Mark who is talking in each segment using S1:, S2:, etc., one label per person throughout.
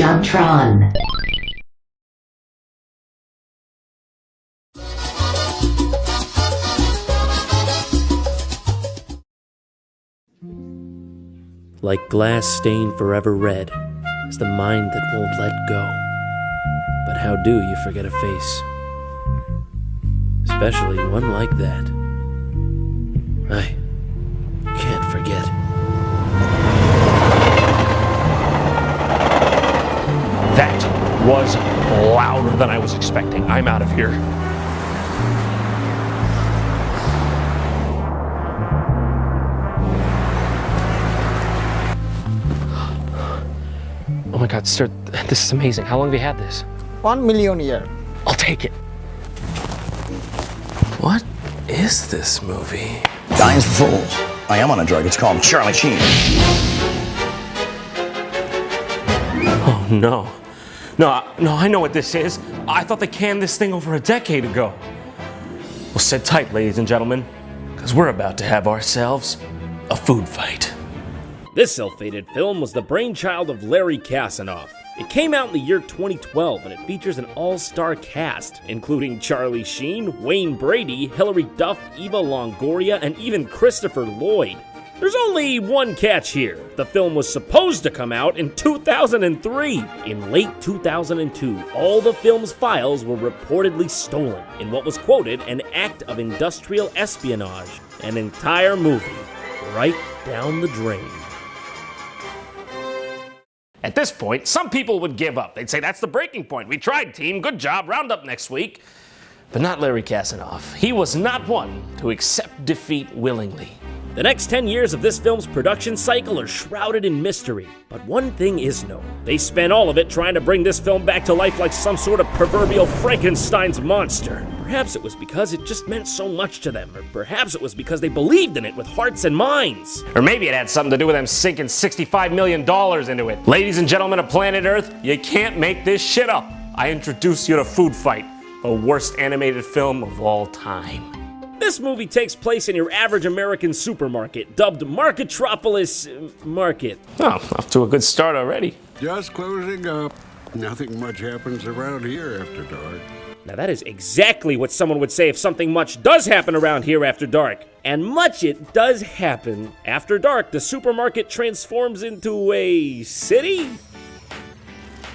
S1: JonTron.
S2: Like glass stained forever red is the mind that won't let go. But how do you forget a face? Especially one like that. I can't forget.
S3: That was louder than I was expecting. I'm out of here. Oh my God, sir, this is amazing. How long have you had this?
S4: 1 million years.
S3: I'll take it. What is this movie?
S5: Dying's for fools. I am on a drug. It's called Charlie Sheen.
S3: Oh no. No, I know what this is. I thought they canned this thing over a decade ago. Well, sit tight, ladies and gentlemen, because we're about to have ourselves a food fight.
S2: This ill-fated film was the brainchild of Larry Kasanoff. It came out in the year 2012, and it features an all-star cast, including Charlie Sheen, Wayne Brady, Hilary Duff, Eva Longoria, and even Christopher Lloyd. There's only one catch here. The film was supposed to come out in 2003. In late 2002, all the film's files were reportedly stolen in what was quoted an act of industrial espionage. An entire movie right down the drain.
S3: At this point, some people would give up. They'd say, that's the breaking point. We tried, team. Good job. Round up next week. But not Larry Kasanoff. He was not one to accept defeat willingly.
S2: The next 10 years of this film's production cycle are shrouded in mystery, but one thing is known. They spent all of it trying to bring this film back to life like some sort of proverbial Frankenstein's monster. Perhaps it was because it just meant so much to them, or perhaps it was because they believed in it with hearts and minds.
S3: Or maybe it had something to do with them sinking $65 million into it. Ladies and gentlemen of planet Earth, you can't make this shit up. I introduce you to Foodfight, the worst animated film of all time.
S2: This movie takes place in your average American supermarket, dubbed Marketropolis Market.
S3: Oh, off to a good start already.
S6: Just closing up. Nothing much happens around here after dark.
S2: Now that is exactly what someone would say if something much does happen around here after dark. And much it does happen. After dark, the supermarket transforms into a city?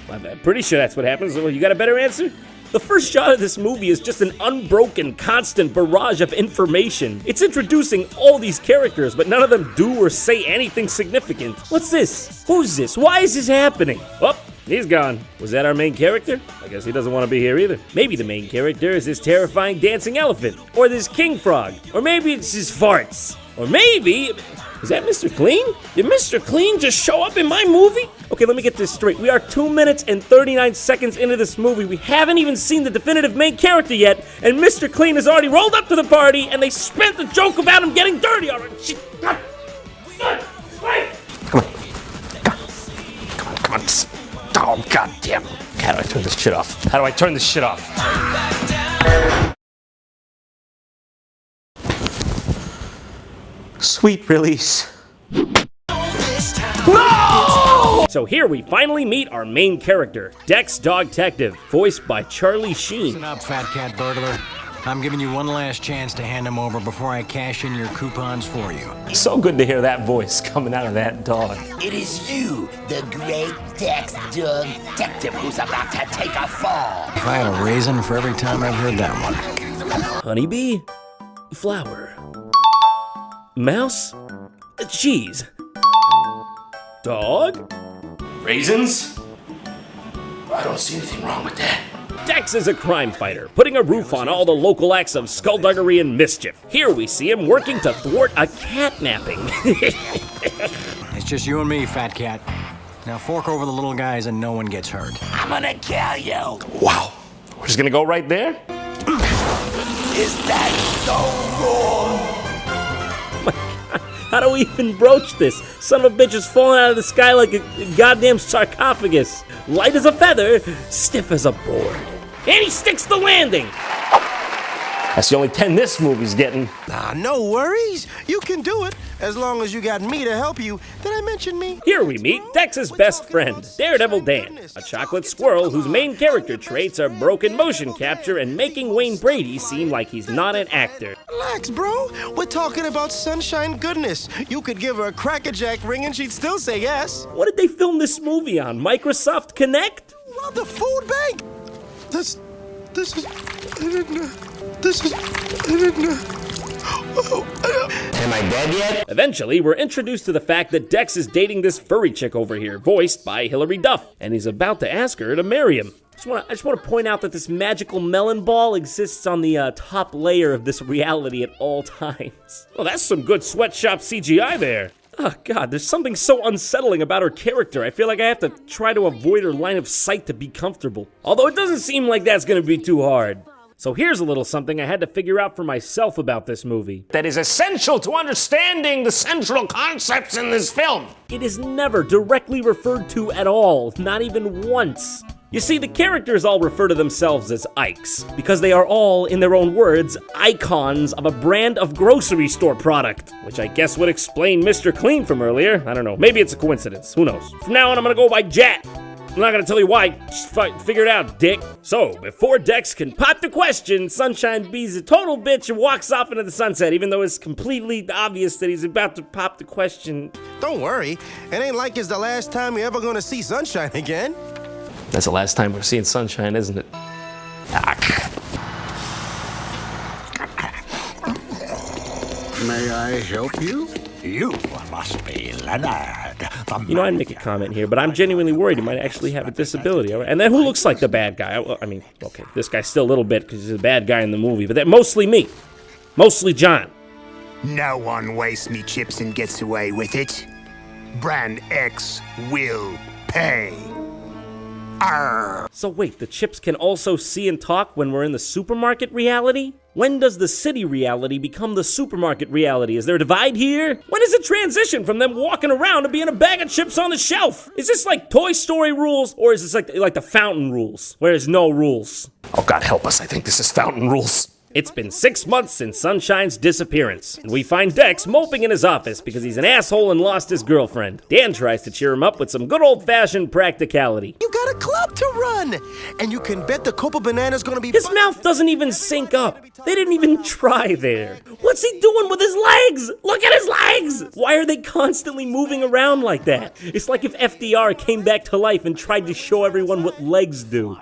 S2: I'm pretty sure that's what happens. You got a better answer? The first shot of this movie is just an unbroken, constant barrage of information. It's introducing all these characters, but none of them do or say anything significant. What's this? Who's this? Why is this happening? Oh, he's gone. Was that our main character? I guess he doesn't want to be here either. Maybe the main character is this terrifying dancing elephant, or this king frog, or maybe it's his farts, or maybe... Is that Mr. Clean? Did Mr. Clean just show up in my movie? Okay, let me get this straight. We are 2 minutes and 39 seconds into this movie. We haven't even seen the definitive main character yet, and Mr. Clean has already rolled up to the party, and they spent the joke about him getting dirty already.
S3: Come on. Oh, goddamn. How do I turn this shit off? How do I turn this shit off? Sweet release. No!
S2: So here we finally meet our main character, Dex Dogtective, voiced by Charlie Sheen.
S7: Listen up, fat cat burglar. I'm giving you one last chance to hand him over before I cash in your coupons for you.
S3: So good to hear that voice coming out of that dog.
S8: It is you, the great Dex Dogtective, who's about to take a fall.
S7: If I had a raisin for every time I've heard that one.
S2: Honeybee, flower, mouse, cheese, dog,
S3: Raisins? I don't see anything wrong with that.
S2: Dex is a crime fighter, putting a roof on all the local acts of skullduggery and mischief. Here we see him working to thwart a catnapping.
S7: It's just you and me, fat cat. Now fork over the little guys and no one gets hurt.
S8: I'm gonna kill you.
S3: Wow. We're just gonna go right there?
S8: Is that so wrong?
S2: How do we even broach this? Son of a bitch is falling out of the sky like a goddamn sarcophagus. Light as a feather, stiff as a board. And he sticks the landing!
S3: That's the only 10 this movie's getting.
S1: Ah, no worries. You can do it. As long as you got me to help you. Did I mention me?
S2: Here we meet Dex's best friend, Daredevil Dan, a chocolate squirrel whose main character traits are broken motion capture and making Wayne Brady seem like he's not an actor.
S1: Relax, bro. We're talking about sunshine goodness. You could give her a Cracker Jack ring and she'd still say yes.
S2: What did they film this movie on? Microsoft Connect?
S1: Well, the food bank. This is. I didn't know.
S5: Am I dead yet?
S2: Eventually, we're introduced to the fact that Dex is dating this furry chick over here, voiced by Hilary Duff, and he's about to ask her to marry him. I just want to point out that this magical melon ball exists on the top layer of this reality at all times. Well, that's some good sweatshop CGI there. Oh god, there's something so unsettling about her character. I feel like I have to try to avoid her line of sight to be comfortable. Although it doesn't seem like that's gonna be too hard. So here's a little something I had to figure out for myself about this movie.
S3: That is essential to understanding the central concepts in this film.
S2: It is never directly referred to at all, not even once. You see, the characters all refer to themselves as Ikes, because they are all, in their own words, icons of a brand of grocery store product, which I guess would explain Mr. Clean from earlier. I don't know, maybe it's a coincidence, who knows. From now on, I'm gonna go by Jat. I'm not gonna tell you why, just figure it out, dick. So, before Dex can pop the question, Sunshine B's a total bitch and walks off into the sunset, even though it's completely obvious that he's about to pop the question.
S1: Don't worry. It ain't like it's the last time you're ever gonna see Sunshine again.
S3: That's the last time we're seeing sunshine, isn't it?
S6: May I help you?
S8: You must be Leonard.
S2: You know, I'd make a comment here, but I'm genuinely worried he might actually have a disability. And then who looks like the bad guy? I mean, okay, this guy's still a little bit because he's a bad guy in the movie, but mostly me. Mostly John.
S4: No one wastes me chips and gets away with it. Brand X will pay. Arr.
S2: So wait, the chips can also see and talk when we're in the supermarket reality? When does the city reality become the supermarket reality? Is there a divide here? When does it transition from them walking around to being a bag of chips on the shelf? Is this like Toy Story rules, or is this like the Fountain rules, where there's no rules?
S3: Oh, God help us, I think this is Fountain rules.
S2: It's been 6 months since Sunshine's disappearance, and we find Dex moping in his office because he's an asshole and lost his girlfriend. Dan tries to cheer him up with some good old-fashioned practicality.
S1: You got a club to run, and you can bet the Copa Banana's gonna be...
S2: His mouth doesn't even sync up. They didn't even try there. What's he doing with his legs? Look at his legs! Why are they constantly moving around like that? It's like if FDR came back to life and tried to show everyone what legs do.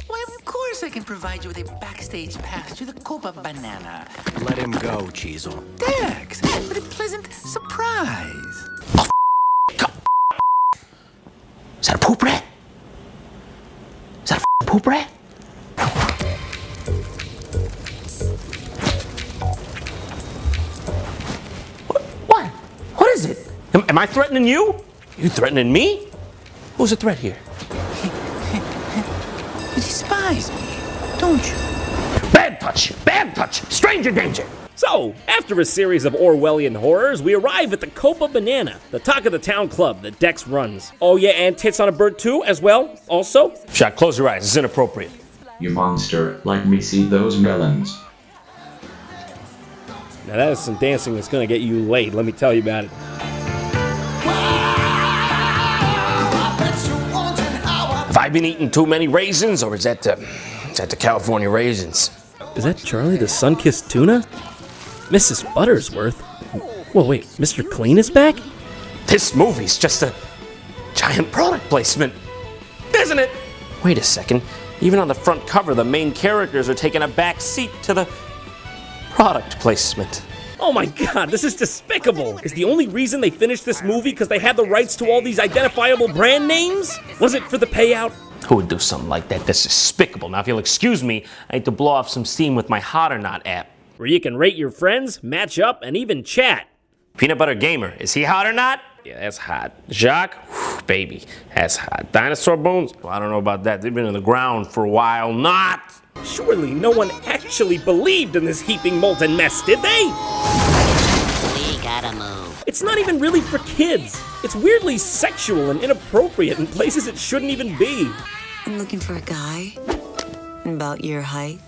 S9: Why, of course I can provide you with a backstage pass to the Copa Banana.
S7: Let him go, Cheezel.
S9: Dex, what a pleasant surprise.
S3: Is that a poop rat? Is that a poop rat? What? What is it? Am I threatening you? You threatening me? Who's a threat here?
S9: You despise me, don't you?
S3: Bad touch, stranger danger.
S2: So, after a series of Orwellian horrors, we arrive at the Copa Banana, the talk of the town club that Dex runs. Oh yeah, and tits on a bird too, as well, also?
S3: Shot, close your eyes, it's inappropriate.
S10: You monster, let me see those melons.
S2: Now that is some dancing that's gonna get you laid, let me tell you about it.
S3: Have I been eating too many raisins, or is that the California raisins?
S2: Is that Charlie the Sun-Kissed Tuna? Mrs. Buttersworth? Whoa, wait, Mr. Clean is back?
S3: This movie's just a giant product placement, isn't it? Wait a second, even on the front cover, the main characters are taking a back seat to the product placement.
S2: Oh my god, this is despicable! Is the only reason they finished this movie because they had the rights to all these identifiable brand names? Was it for the payout?
S3: Who would do something like that? That's despicable. Now, if you'll excuse me, I need to blow off some steam with my Hot or Not app.
S2: Where you can rate your friends, match up, and even chat.
S3: Peanut Butter Gamer, is he hot or not? Yeah, that's hot. Jacques, whew, baby, that's hot. Dinosaur Bones? Well, I don't know about that. They've been in the ground for a while. Not!
S2: Surely no one actually believed in this heaping molten mess, did they?
S8: We gotta move.
S2: It's not even really for kids. It's weirdly sexual and inappropriate in places it shouldn't even be.
S11: I'm looking for a guy about your height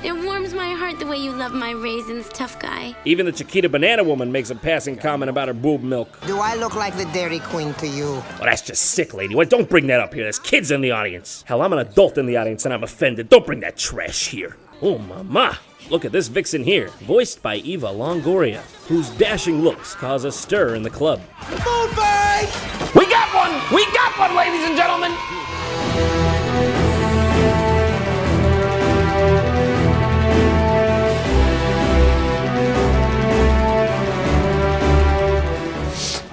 S11: It warms my heart the way you love my raisins, tough guy.
S2: Even the Chiquita Banana Woman makes a passing comment about her boob milk.
S12: Do I look like the Dairy Queen to you?
S2: Oh, that's just sick, lady. What? Don't bring that up here. There's kids in the audience. Hell, I'm an adult in the audience and I'm offended. Don't bring that trash here. Oh, mama. Look at this vixen here, voiced by Eva Longoria, whose dashing looks cause a stir in the club.
S8: Foodfight!
S3: We got one! We got one, ladies and gentlemen!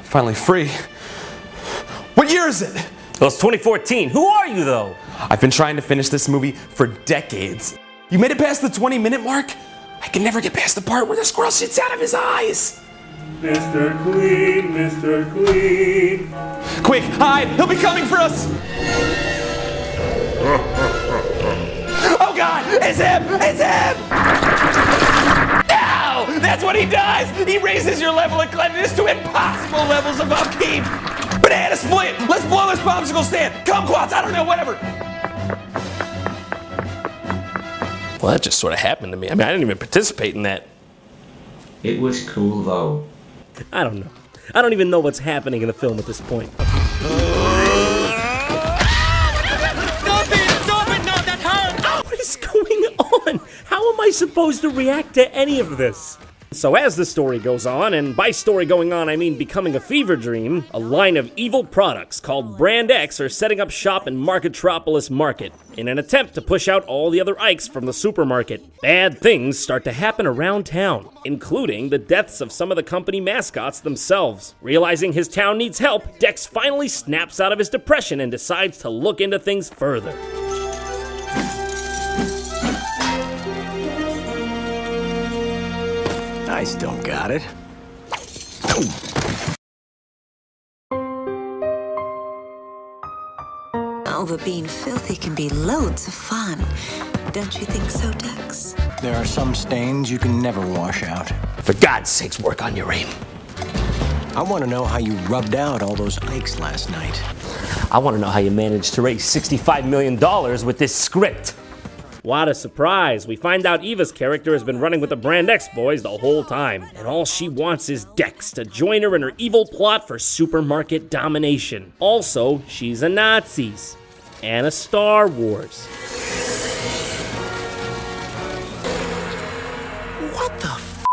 S13: Finally free. What year is it?
S3: Well, it's 2014. Who are you, though?
S13: I've been trying to finish this movie for decades. You made it past the 20-minute mark? I can never get past the part where the squirrel shits out of his eyes.
S2: Mr. Clean, Mr. Clean.
S13: Quick, hide! He'll be coming for us! Oh God! It's him! It's him! No! That's what he does! He raises your level of cleanliness to impossible levels of upkeep! Banana split! Let's blow this popsicle stand! Kumquats! I don't know, whatever!
S3: Well, that just sort of happened to me. I mean, I didn't even participate in that.
S10: It was cool though.
S2: I don't know. I don't even know what's happening in the film at this point.
S8: Stop it, no, that hurt!
S2: What is going on? How am I supposed to react to any of this? So as the story goes on, and by story going on I mean becoming a fever dream, a line of evil products called Brand X are setting up shop in Marketropolis Market in an attempt to push out all the other Ikes from the supermarket. Bad things start to happen around town, including the deaths of some of the company mascots themselves. Realizing his town needs help, Dex finally snaps out of his depression and decides to look into things further.
S7: I still got it.
S14: Oh, but being filthy can be loads of fun. Don't you think so, Dex?
S7: There are some stains you can never wash out.
S3: For God's sakes, work on your aim.
S7: I want to know how you rubbed out all those Ikes last night.
S3: I want to know how you managed to raise $65 million with this script.
S2: What a surprise! We find out Eva's character has been running with the Brand X boys the whole time, and all she wants is Dex to join her in her evil plot for supermarket domination. Also, she's a Nazis and a Star Wars.
S7: What the f***?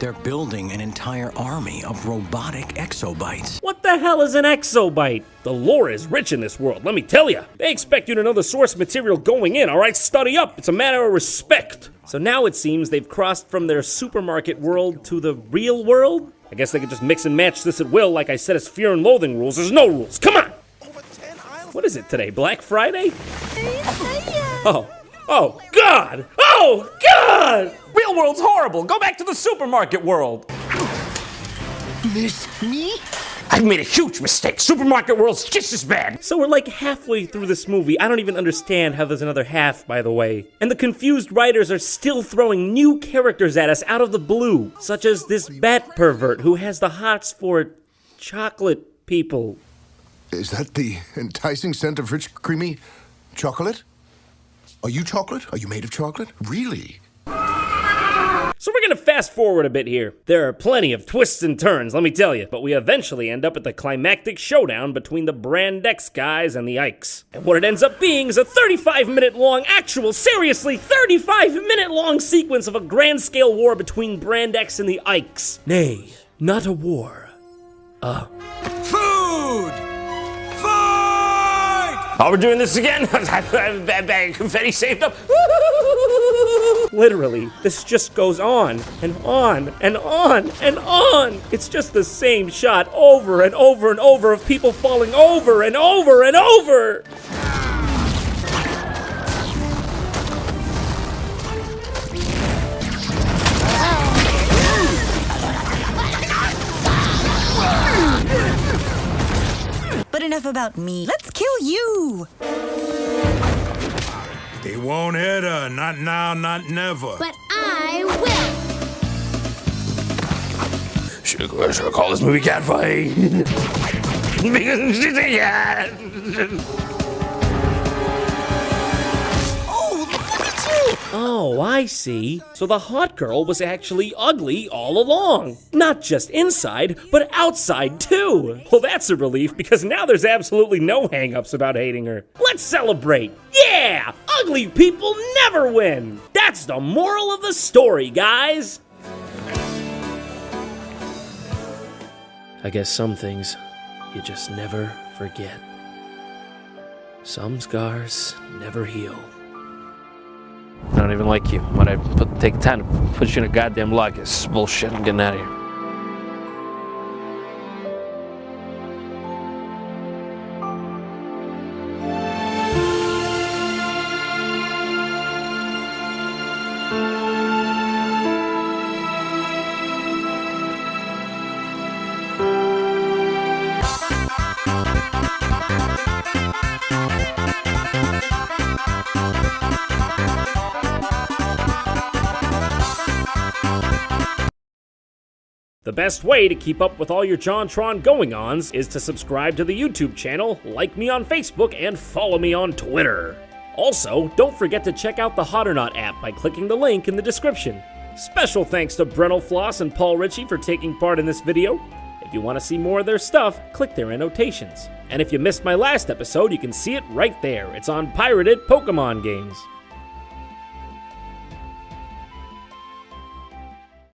S7: They're building an entire army of robotic exobites.
S2: What the hell is an exobite? The lore is rich in this world, let me tell ya. They expect you to know the source material going in, alright? Study up, it's a matter of respect. So now it seems they've crossed from their supermarket world to the real world? I guess they could just mix and match this at will, like I said, it's Fear and Loathing rules. There's no rules, come on! What is it today, Black Friday? Oh, God! Oh, God!
S3: Real world's horrible. Go back to the supermarket world.
S8: Miss me?
S3: I've made a huge mistake. Supermarket world's just as bad.
S2: So we're like halfway through this movie. I don't even understand how there's another half, by the way. And the confused writers are still throwing new characters at us out of the blue, such as this bat pervert who has the hots for chocolate people.
S15: Is that the enticing scent of rich, creamy chocolate? Are you chocolate? Are you made of chocolate? Really?
S2: So we're gonna fast forward a bit here. There are plenty of twists and turns, let me tell you, but we eventually end up at the climactic showdown between the Brand X guys and the Ikes. And what it ends up being is a 35-minute long, seriously, 35-minute long sequence of a grand scale war between Brand X and the Ikes. Nay, not a war.
S8: Food!
S3: Oh, we're doing this again? I have a bag of confetti saved up.
S2: Literally, this just goes on and on and on and on. It's just the same shot over and over and over of people falling over and over and over.
S14: But enough about me. Let's kill you!
S6: He won't hit her. Not now, not never.
S11: But I will.
S3: Should I call this movie Catfight? Because she's a cat.
S8: Oh, look at you!
S2: Oh, I see. So the hot girl was actually ugly all along. Not just inside, but outside too. Well, that's a relief because now there's absolutely no hang-ups about hating her. Let's celebrate. Yeah! Ugly people never win! That's the moral of the story, guys! I guess some things you just never forget. Some scars never heal. I don't even like you. When I take time to put you in a goddamn lock, it's bullshit. I'm getting out of here. The best way to keep up with all your JonTron going-ons is to subscribe to the YouTube channel, like me on Facebook, and follow me on Twitter. Also, don't forget to check out the Hot or Not app by clicking the link in the description. Special thanks to Brennel Floss and Paul Ritchie for taking part in this video. If you want to see more of their stuff, click their annotations. And if you missed my last episode, you can see it right there. It's on Pirated Pokemon Games.